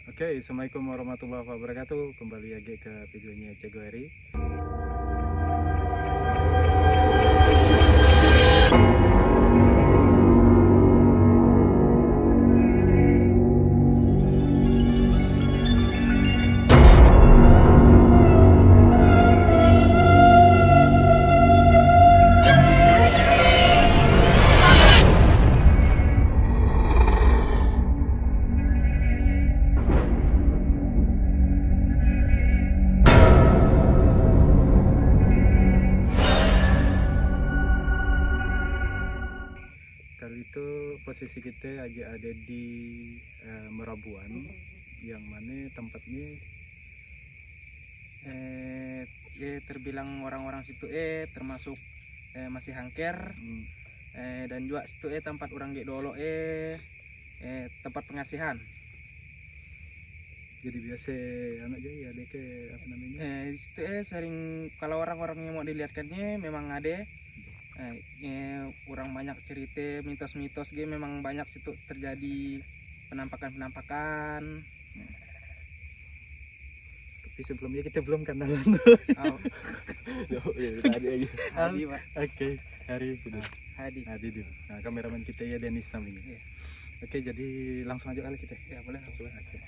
Oke, Assalamualaikum warahmatullahi wabarakatuh. Kembali lagi ke videonya Cego Eri. Kali itu posisi kita lagi ada di Merabuan, yang mana tempatnya terbilang orang-orang situ termasuk masih hangker, dan juga situ tempat orang gek dolo tempat pengasihan. Jadi biasa anak jadi ada ke apa namanya? Situ sering kalau orang-orang yang mau dilihatkannya memang ada. Orang banyak cerita mitos-mitos memang banyak situ terjadi penampakan. Tapi sebelumnya kita belum kenalan. Oh, Tadi aja. Hadi, Pak. Oke, Hari sudah. Hadi. Hadi dulu. Nah, kameramen kita ya Denis namanya. Iya. Oke, jadi langsung aja kali kita. Ya boleh. Langsung. Oke.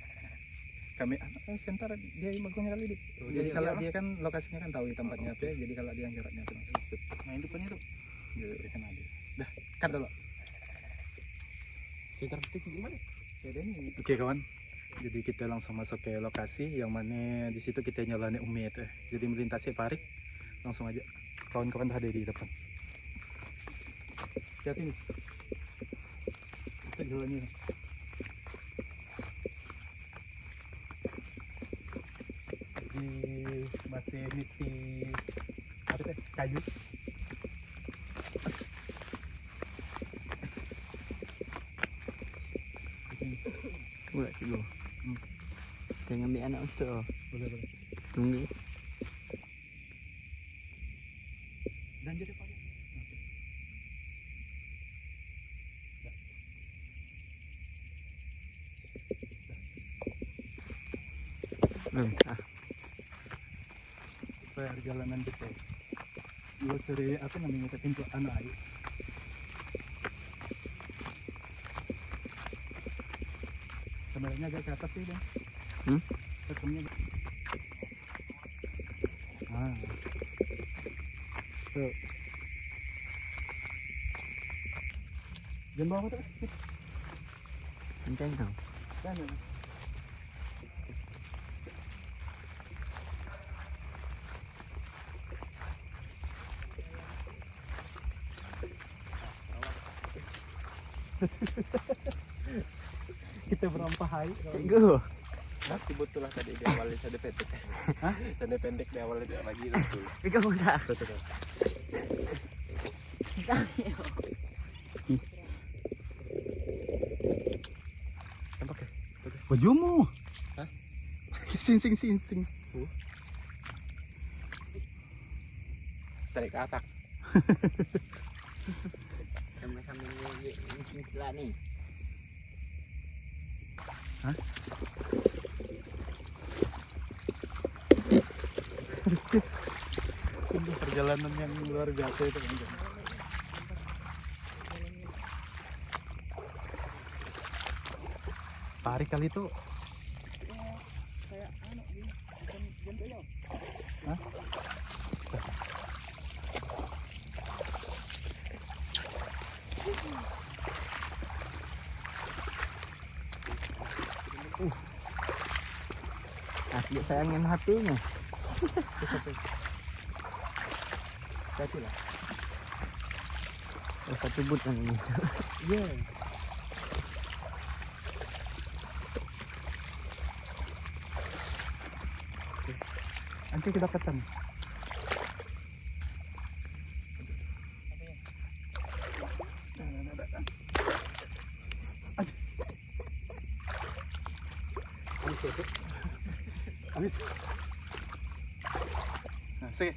Kami sebentar dia magungnya kali di. Jadi iya, kalau iya, dia kan lokasinya kan tahu tempatnya apa, jadi kalau dia jaraknya itu langsung. Nah itu punya tuh. Jadi kan ada. Dah, cut dulu. Kita petik gimana? Oke kawan, jadi kita langsung masuk ke lokasi yang mana di situ kita nyalani Umi itu. Jadi melintasi parik, langsung aja. Kawan-kawan ada di depan. Hati nih. Kita jalannya. Jadi masih misi apa teh? Kayu. Boleh cikgu. Jangan ambil anak ustaz. Boleh. Tunggu. Dan jadi pakai. Perjalanan kita. Dua seri apa namanya ke pintu anak air. Kameranya agak ke atas sih bang. Rekamnya. Tuh. Jangan bawa tuh. Kencang tau. Jangan. Kita berampahai. Cikgu. Masih betul lah tadi di awalnya saya pendek. Hah? Saya pendek di awalnya tidak lagi betul. Pegang muda. Apa ke? Bajumu. Hah? Sing. Tarik ke atas. Sama-sama ini sebelah nih. Hah? Ini perjalanan yang luar biasa itu kan. Tarik kali itu. Hah? Asli sayangin hatinya. Kaki lah. Satu butan ini. Iya. Nanti kita ketemu. Habis. Nah, sige.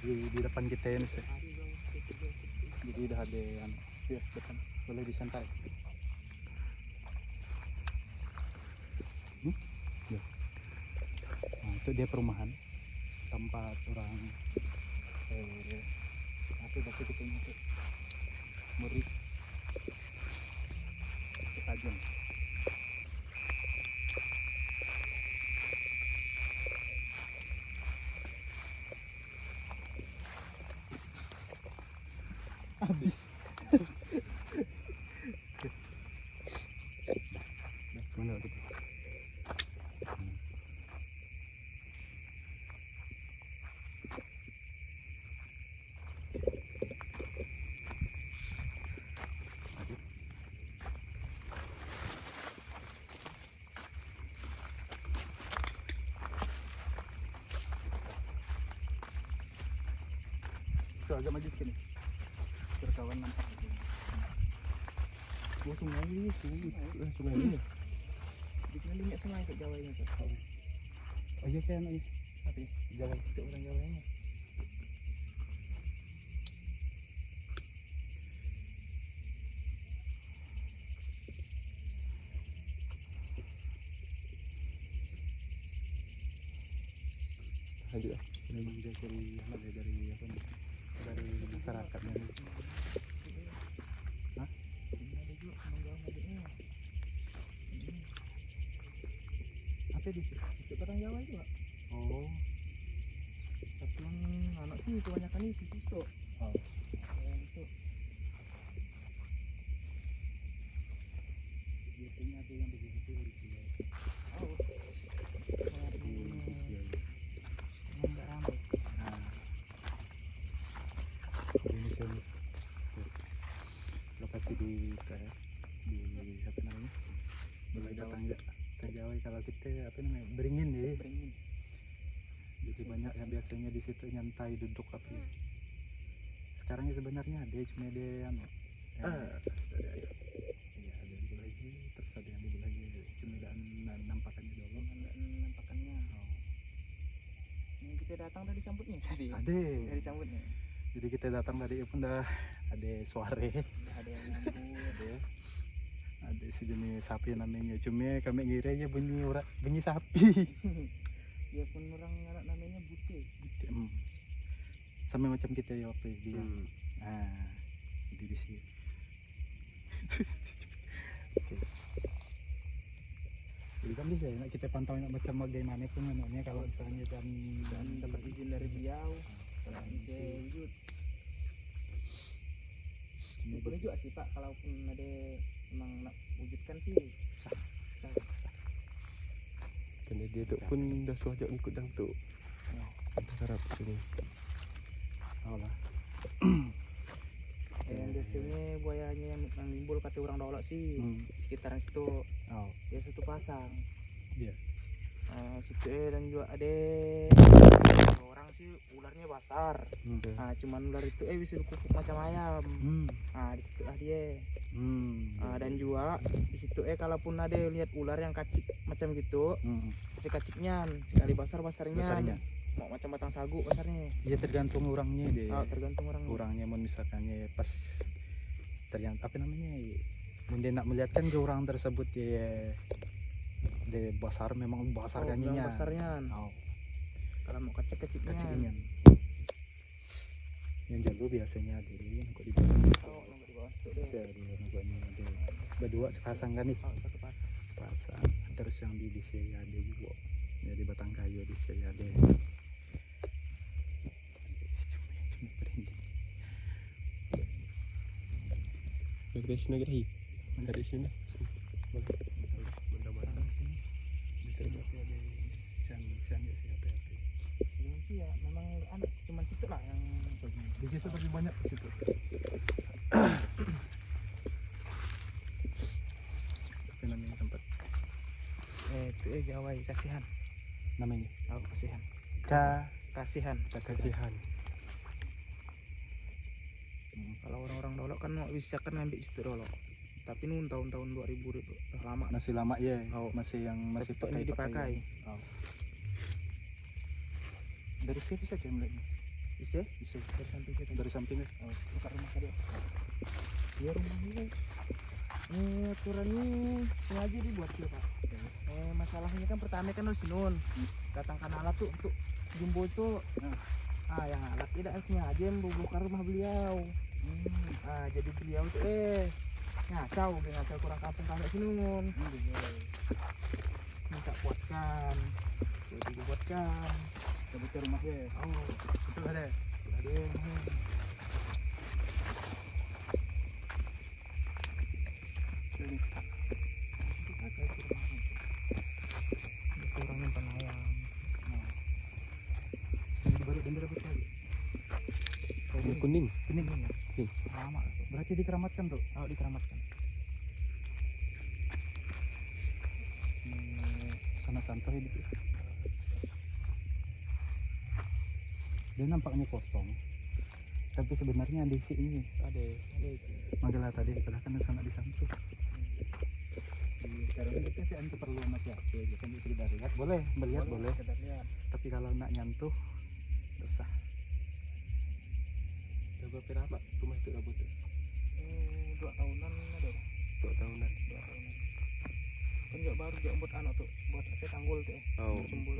di depan kita ini sih. Jadi udah ada yang ya depan boleh disantai. Ya. Nah, itu dia perumahan tempat orang apa bahasa kita itu murid tajam. Habis. Mana tu? So, agak maju sini. Berkawan nampak. Oh, sungai ini, sungai ini. Dikelilingi sungai ke Jawa ini tuh. Oh iya kayak anaknya. Tapi Jawa. itu orang Jawanya. Lanjut. Memang dia dari apa dari apa nih? Dari masyarakatnya nih. Hah? Ini ada juga orang Jawa adiknya. Apa di situ? Itu orang Jawa juga. Oh. Tapi yang anak sih kebanyakan itu situ. Oh. Yang itu. Biasanya ada yang begitu di sini. Oh. Enggak ramai. Nah. Ini sini. Lokasi di kayak di apa namanya? Boleh tetangga Jawa kalau kita apa namanya? Beringin ya. Beringin. Jadi banyak yang biasanya di situ nyantai duduk apa ya. Sekarang ya sebenarnya ada cuma ada yang iya ada yang di lagi terus ada yang di lagi cuma dan nampakannya doang. Nampakannya. Oh. Ini kita datang tadi sambutnya tadi. Ada. Dari sambutnya. Jadi kita datang tadi pun dah ada suara Udah ada yang nyambut. ada sejenis sapi namanya cuma kami ngira ya bunyi sapi. Dia pun orang anak namanya Bute. Sama macam kita ya apa dia. Nah, jadi di sini. Oke. Jadi kan bisa ya kita pantau macam bagaimana pun namanya kalau misalnya dan Dapat izin dari beliau. Kalau bisa wujud. Boleh juga sih Pak, kalaupun ada memang nak wujudkan sih sah. Karena dia tu pun dah suruh ajak ikut dang tu. Kita harap sini. Allah. Yang biasanya buayanya yang nimbul kata orang Daulak sih sekitaran situ Oh, dia satu pasang. iya. Situ dan juga ada orang sih ularnya besar. Cuman ular itu bisa dikukuk macam ayam. Di situ lah dia. Dan juga di situ kalaupun ada lihat ular yang kacik macam gitu, kasih kaciknya sekali besarnya. Mau macam batang sagu besarnya. Iya tergantung orangnya deh. Tergantung Orangnya mau misalkannya pas tergantung apa namanya mun dia nak melihat kan ke orang tersebut ya de besar memang besar ganinya. Besarnya. Kalau mau kaciknya. Yang jago biasanya ada kok di bawah. Nomor di bawah situ deh. Ya, di bawahnya ada. Berdua sepasang kan nih. Satu pasang. Pasang. Terus yang di sini ada juga. Ya di batang kayu di sini ada. Dari sini lagi. Dari sini. Bisa berarti ada siang ya siapa ya. Ini sih ya memang anak cuman situ lah yang Di situ lebih banyak di situ. Apa namanya tempat? itu Jawa kasihan. Namanya? Kasihan. Kasihan. Kasihan. Kalau orang-orang dulu kan mau bisa kan ngambil situ dulu. Tapi nun tahun-tahun 2000 itu udah lama. Masih lama ya. Masih yang masih Tetap ini dipakai. Dari siapa saja melihatnya? Bisa? Bisa Dari samping situ. dari samping ya. Oh, buka rumah tadi. Dia rumahnya. Aturannya sengaja dibuat ya Pak. Masalahnya kan pertama kan Sinun datangkan alat tuh untuk jumbo itu. Yang alat tidak sengaja membuka rumah beliau. Jadi beliau tuh ngacau kurang kampung kakek Sinun. Minta buatkan, jadi dibuatkan. Coba ke rumahnya. Oh, Itu ada. ada yang seorang yang penayam. Sini dibalik bendera Betawi. Ini kuning. Kuning. Lama tuh. Berarti dikeramatkan tuh. Oh, dikeramatkan. Sana santai hidup ya. Dia nampaknya kosong, tapi sebenarnya ada isi ini. Ada itu. Magalah tadi padahal kan sana di santu. Karena kita sih antu perlu sama siapa ya, kan bisa kita lihat. Boleh, melihat boleh. Kita lihat. Tapi kalau nak nyantuh, dosa. Dah berapa lama rumah itu dah buat? 2 tahunan ada. 2 tahunan. 2 tahunan. Kan juga baru juga buat anak tuh, buat apa tanggul tuh. Oh. Tanggul.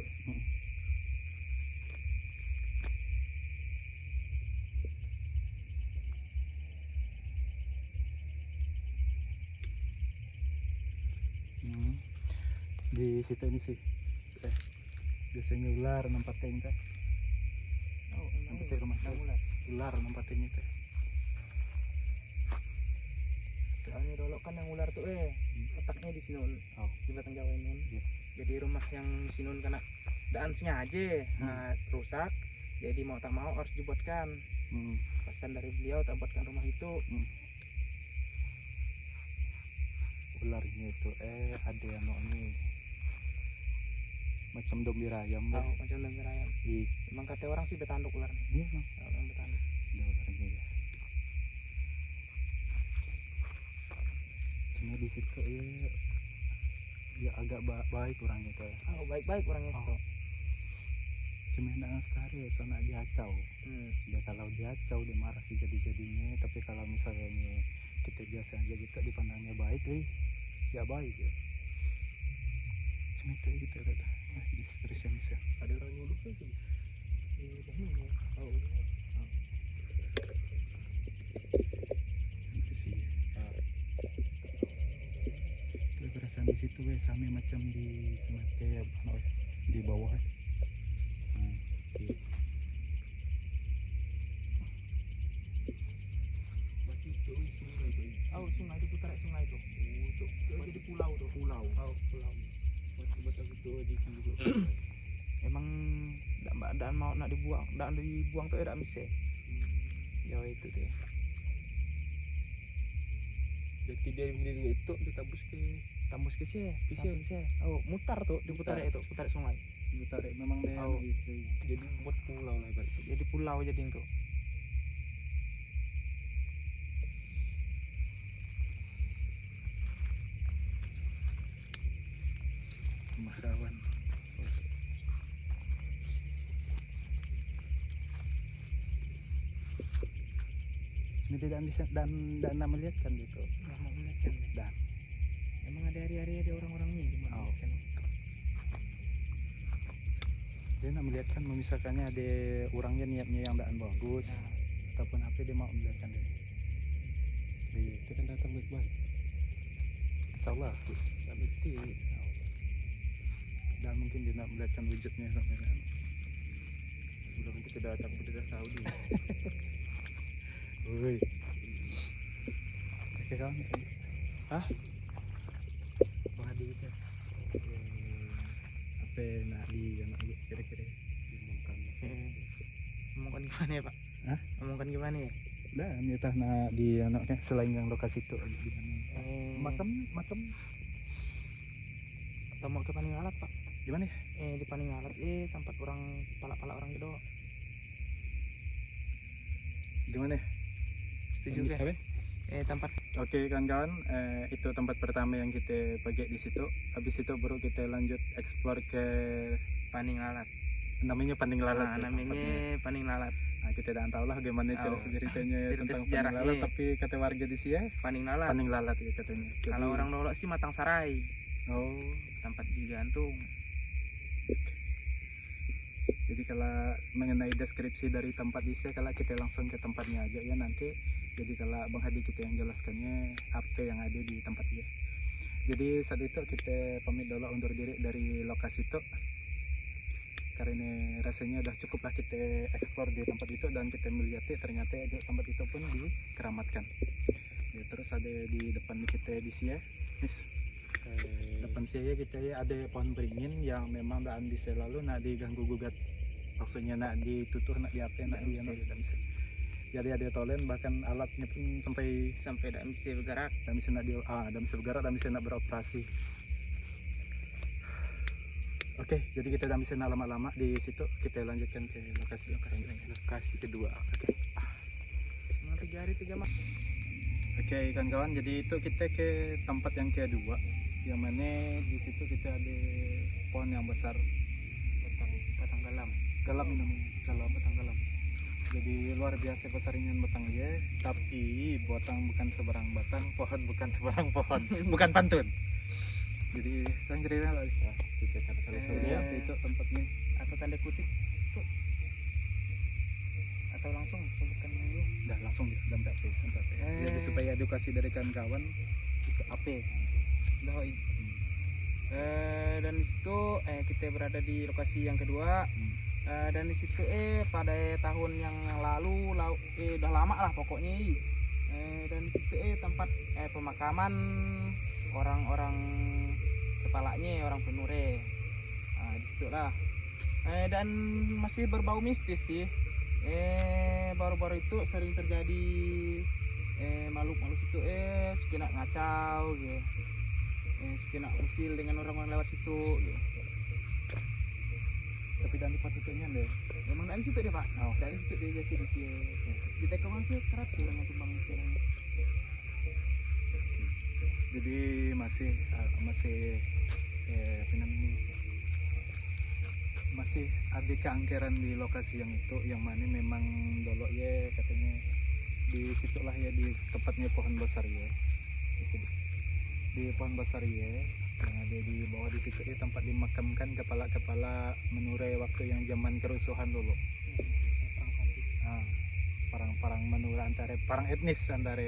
Di situ ini sih. Biasanya ular nempatin kan. Oh, Nempatin rumah saya. Ular nempatin itu. Soalnya dulu kan yang ular tuh letaknya di Sinun. Oh. Di Batang Jawa ini. Iya. Jadi rumah yang Sinun kena daan sengaja rusak. Jadi mau tak mau harus dibuatkan. Pesan dari beliau tak buatkan rumah itu. Ularnya itu ada yang ini macam dombir ayam. Tahu macam dombir ayam. Iya. Emang kata orang sih betanduk ular. Iya bang. Orang betanduk. Ada ularnya ya. Cuma di situ ya agak baik orangnya tuh. Oh, baik-baik orangnya itu. Cuma nak sekali ya soalnya diacau. Dia kalau diacau dia marah sih jadi-jadinya. Tapi kalau misalnya kita biasa aja gitu dipandangnya baik, ya baik ya. Cuma itu gitu ada. Terus yang bisa. Ada orang nyuruh kan? Oh, Itu sih. Perasaan di situ sama macam di semate di bawah. Iya. Oh, sungai itu putar sungai itu. Jadi pulau tuh. Pulau. Oh, pulau. Betul itu di sini. Emang dan mau nak dibuang tuh tidak bisa. Ya itu deh. Jadi dia mending itu ditambus ke Tembus ke sih. Bisa. Oh, mutar tuh diputar itu, putar sungai. Ditarik memang dia Oh. gitu. jadi buat pulau lah berarti. Jadi pulau jadi itu. Rumah rawan. Ini tidak bisa dan melihat kan gitu. Nggak mau melihat kan? Dan Emang ada hari-hari ada orang-orangnya di mana? Oh. Kan? dia nak melihat kan misalkannya ada orangnya niatnya yang tidak bagus ataupun apa dia mau melihatkan dia. Kita kan datang baik-baik. Insyaallah. Tak mesti. Dan mungkin dia nak melihatkan wujudnya sampai Sebelum kita datang kita dah tahu dia. woi. Oke kawan. Hah? Pengadi itu. Apa nak di anak kira-kira diomongkan. Ngomongkan gimana ya Pak? Hah? Ngomongkan gimana ya? Dah, ini tah nak di anaknya selain yang lokasi itu di mana? Makam Atau mau ke Paningalat Pak? gimana ya? Di Paningalat tempat orang palak-palak orang gitu. Gimana ya? Setuju Lanjut, kan? apa? Tempat Oke kawan-kawan, itu tempat pertama yang kita pergi di situ. Habis itu baru kita lanjut explore ke Paningalat. namanya Paning Lalat. Nah, ya, namanya Paningalat. Nah, kita tidak tahu lah bagaimana ceritanya cerita tentang sejarahnya. paning lalat, tapi kata warga di sini Paning lalat. paning lalat ya katanya. Jadi- Kalau orang Lolok sih Matang Sarai, oh, tempat digantung. jadi kalau mengenai deskripsi dari tempat di sini, kalau kita langsung ke tempatnya aja ya nanti. Jadi kalau Bang Hadi kita yang jelaskannya apa yang ada di tempat dia. Jadi saat itu kita pamit dulu undur diri dari lokasi itu. Karena rasanya udah cukup lah kita eksplor di tempat itu dan kita melihat ternyata di tempat itu pun dikeramatkan. Ya, terus ada di depan kita di sini, depan saya kita ada pohon beringin yang memang daan bisa lalu nak diganggu gugat, maksudnya nak ditutup, nak diapa, nak di anu, tidak bisa. Jadi ada tolen bahkan alatnya pun sampai Tidak bisa bergerak. tidak bisa nak tidak bisa bergerak, tidak bisa nak beroperasi. Oke, jadi kita tidak bisa nak lama-lama di situ, kita lanjutkan ke lokasi kedua. Oke. Memang 3 hari 3 malam. Oke, kawan-kawan, jadi itu kita ke tempat yang kedua, yang mana di situ kita ada pohon yang besar, Batang galam. galam namanya, kalau batang galam. Jadi luar biasa besarnya batangnya, tapi batang bukan seberang batang, pohon bukan seberang pohon, bukan pantun. Jadi saya cerita lagi. Ya, kita kata Eh. itu tempatnya. Atau tanda kutip tuh. Atau langsung sebutkan dulu. Dah langsung dan TP. Jadi supaya edukasi dari kawan-kawan itu apa? Doi. Dan di situ kita berada di lokasi yang kedua. Dan di situ pada tahun yang lalu udah lama lah pokoknya. Dan di situ tempat pemakaman orang-orang kepalanya, orang penure. Nah, di situ lah. Dan masih berbau mistis sih. Baru-baru itu sering terjadi makhluk-makhluk situ suka nak ngacau gitu. Suka nak usil dengan orang-orang lewat situ gitu. Tapi dan di patutnya deh. Memang dari situ deh Pak. Oh. Dari situ dia jadi dia. Di Tekoman sih kerap sih orang tumbang sekarang. Jadi masih apa namanya, masih ada keangkeran di lokasi yang itu, yang mana memang dulu ya katanya di situlah ya, di tepatnya pohon besar ya, itu di pohon besar ya yang ada di bawah di situ ya, tempat dimakamkan kepala-kepala menure waktu yang zaman kerusuhan dulu. Perang menure antara perang etnis antara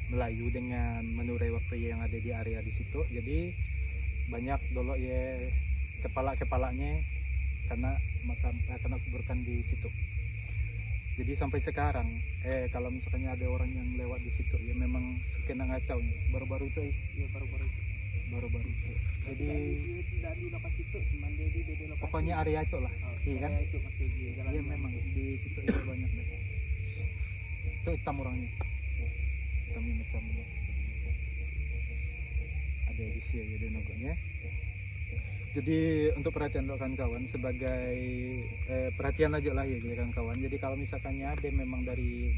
Melayu dengan menure waktu yang ada di area di situ. Jadi banyak dulu ya kepalanya karena kuburkan di situ. Jadi sampai sekarang kalau misalnya ada orang yang lewat di situ ya memang kena ngacau nih. Baru-baru itu baru-baru itu. Jadi dari lokasi itu cuma dia di lokasi. pokoknya area itu lah. Iya kan? Itu masih di jalan. Iya memang di situ itu banyak deh. Itu hitam orangnya. Hitamnya macam ada di sini ya di nogonya. Jadi untuk perhatian untuk kawan-kawan sebagai perhatian aja lah ya kawan-kawan. Jadi kalau misalkannya ada memang dari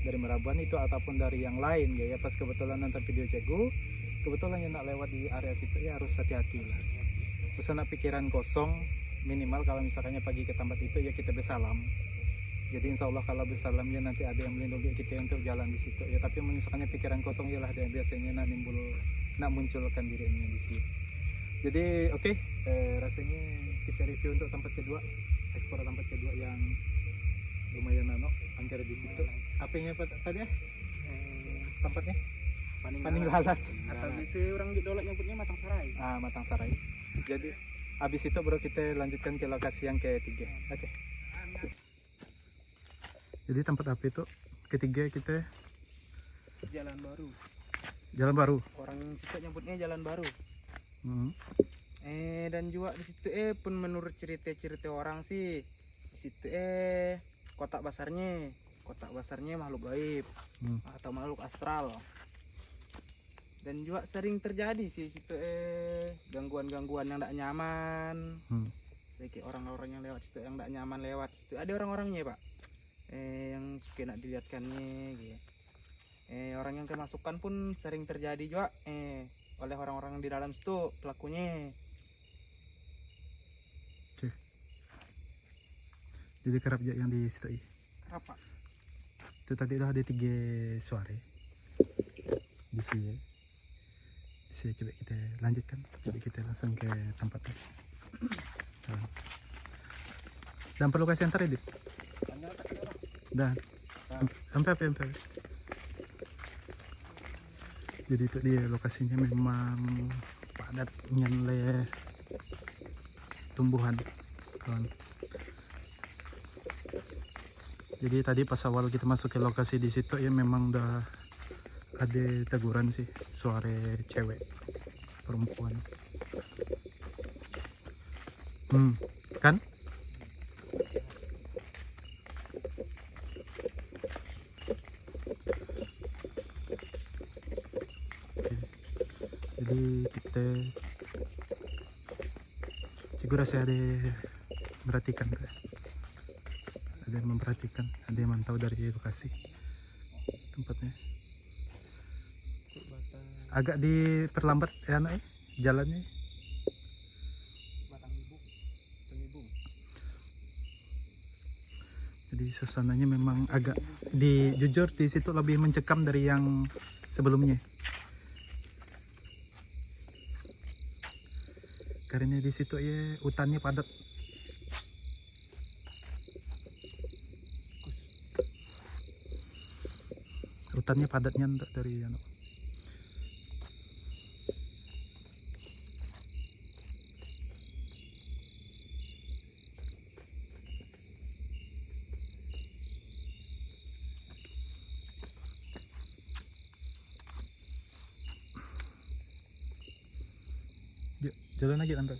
Merabuan itu ataupun dari yang lain ya, pas kebetulan nonton video Cegu, kebetulan yang nak lewat di area situ ya harus hati-hati lah. Terus anak pikiran kosong, minimal kalau misalkannya pagi ke tempat itu ya kita bersalam. Jadi insya Allah kalau bersalam ya nanti ada yang melindungi kita untuk jalan di situ ya. Tapi misalkannya pikiran kosong ya lah, dan biasanya nak munculkan dirinya di situ. Jadi oke, rasanya kita review untuk tempat kedua, eksplor tempat kedua yang lumayan angker di situ. Apanya tadi ya? Tempatnya? Paning lalat. Atau bisa orang di dolok nyebutnya Matang Sarai. Matang Sarai. Jadi habis itu baru kita lanjutkan ke lokasi yang ketiga. Oke. Jadi tempat apa itu? Ketiga kita Jalan Baru. Jalan Baru. Orang situ nyebutnya Jalan Baru. Hmm. Dan juga di situ pun menurut cerita-cerita orang sih di situ kotak basarnya makhluk gaib atau makhluk astral. Dan juga sering terjadi sih situ gangguan-gangguan yang tidak nyaman. Sedikit orang-orang yang lewat situ yang tidak nyaman lewat situ. Ada orang-orangnya Pak yang suka nak dilihatkannya gitu. Orang yang kemasukan pun sering terjadi juga oleh orang-orang di dalam situ pelakunya. Jadi kerap aja yang di situ ya. Kenapa? Itu tadi udah ada 3 suara di sini. Coba kita lanjutkan. Coba kita langsung ke tempatnya. Dan perlu kasih antar edit. Dan sampai. Jadi itu dia lokasinya memang padat oleh tumbuhan, kawan. Jadi tadi pas awal kita masuk ke lokasi di situ ya memang udah ada teguran sih, suara cewek perempuan. Kan? Jadi kita segera saya ada memperhatikan, ada yang memperhatikan, ada yang mantau dari lokasi tempatnya. Agak diperlambat ya anak jalannya. Jadi suasananya memang agak jujur di situ lebih mencekam dari yang sebelumnya. Karena di situ ya hutannya padat. Hutannya padatnya untuk dari anak. Jalan aja antar.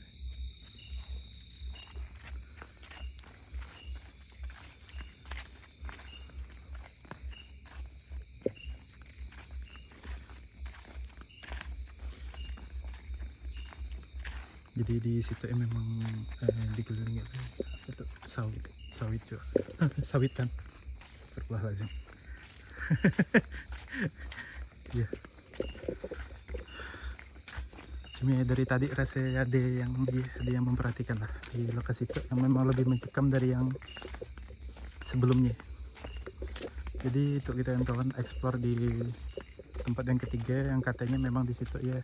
Jadi di situ memang dikelilingi itu sawit juga. Sawit kan. Astagfirullahaladzim. Ya. Cuma dari tadi rasa ada yang memperhatikan lah di lokasi itu yang memang lebih mencekam dari yang sebelumnya. Jadi itu kita kawan explore di tempat yang ketiga yang katanya memang di situ ya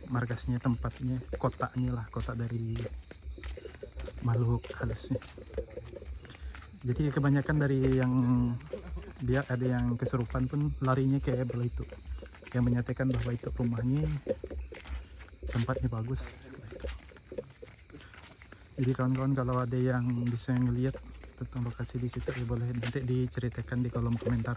markasnya, tempatnya, kotanya lah, kota dari makhluk halusnya. Jadi kebanyakan dari yang dia ada yang kesurupan pun larinya ke belah itu, yang menyatakan bahwa itu rumahnya, tempatnya bagus. Jadi kawan-kawan kalau ada yang bisa ngelihat tentang lokasi di situ ya boleh nanti diceritakan di kolom komentar.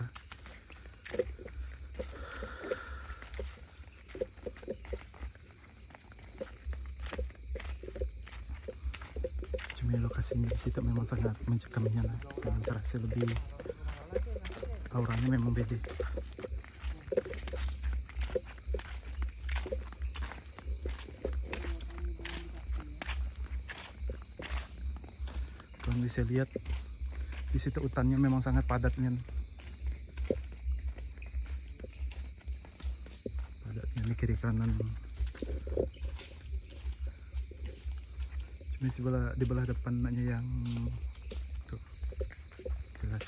Cuma lokasinya di situ memang sangat mencekamnya lah, memang terasa lebih auranya memang beda. Bisa lihat di situ hutannya memang sangat padatnya di kiri kanan. Cuma di belah depannya yang tuh jelas.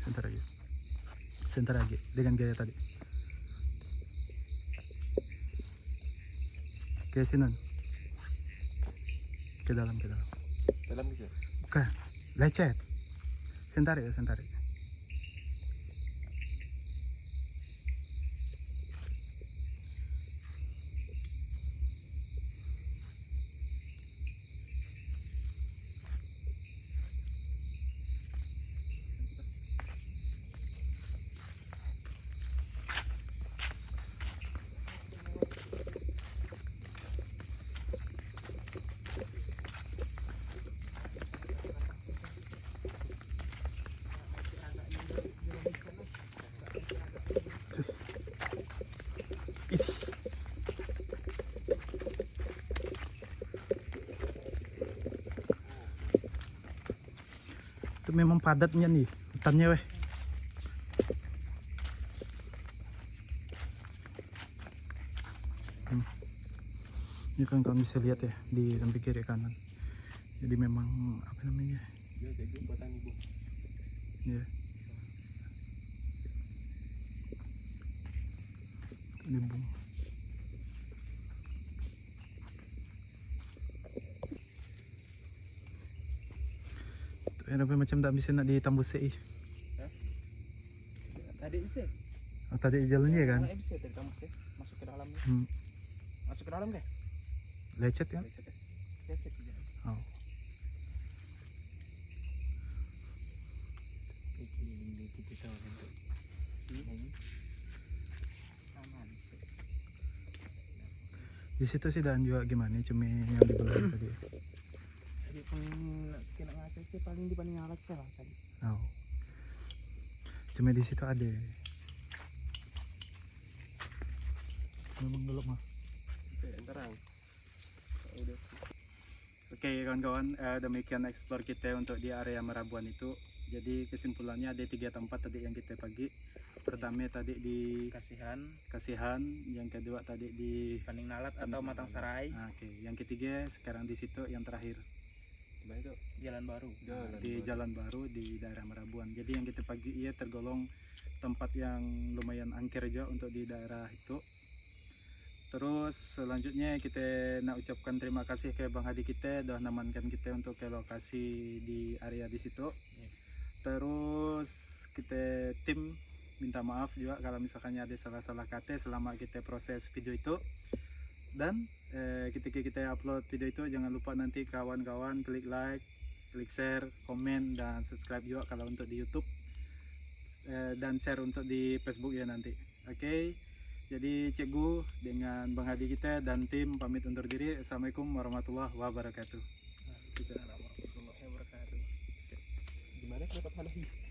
Sebentar lagi, sebentar lagi dengan gaya tadi. Ke sini, ke dalam gitu. Bukan, lecet. Sebentar ya. memang padatnya nih hutannya weh. Ini kan kalian bisa lihat ya di samping kiri kanan. Jadi memang apa namanya? Dia jadi batang ibu. Ya. Ini bung. Tuh, apa macam tak bisa nak ditambus sih. Tadi bisa. Oh, tadi jalannya kan? Bisa tadi kamu sih masuk ke dalam. Masuk ke dalam deh. Lecet ya? Lecet aja. Oh. Di situ sih dan juga gimana cumi yang dibeli tadi. Jadi pun kena ngaca sih paling di paling alat lah tadi. Oh. Cumi di situ ada. Memang belum mah. Kayak terang. Udah. Oke kawan-kawan, demikian eksplor kita untuk di area Merabuan itu. Jadi kesimpulannya ada 3 tempat tadi yang kita pagi. Pertama tadi di Kasihan, yang kedua tadi di Paning Nalat atau Matang Sarai. Nah, oke, yang ketiga sekarang di situ yang terakhir Coba itu Jalan Baru. di Jalan Baru di daerah Merabuan. Jadi yang kita pagi ia tergolong tempat yang lumayan angker juga untuk di daerah itu. Terus selanjutnya kita nak ucapkan terima kasih ke Bang Hadi kita dah namankan kita untuk ke lokasi di area di situ. Terus kita tim minta maaf juga kalau misalkan ada salah-salah kata selama kita proses video itu. Dan ketika kita upload video itu jangan lupa nanti kawan-kawan klik like, klik share, komen dan subscribe juga kalau untuk di YouTube. Dan share untuk di Facebook ya nanti. Oke. Jadi Cikgu dengan Bang Hadi kita dan tim pamit undur diri. Assalamualaikum warahmatullahi wabarakatuh. Waalaikumsalam warahmatullahi wabarakatuh. gimana dapat halahi?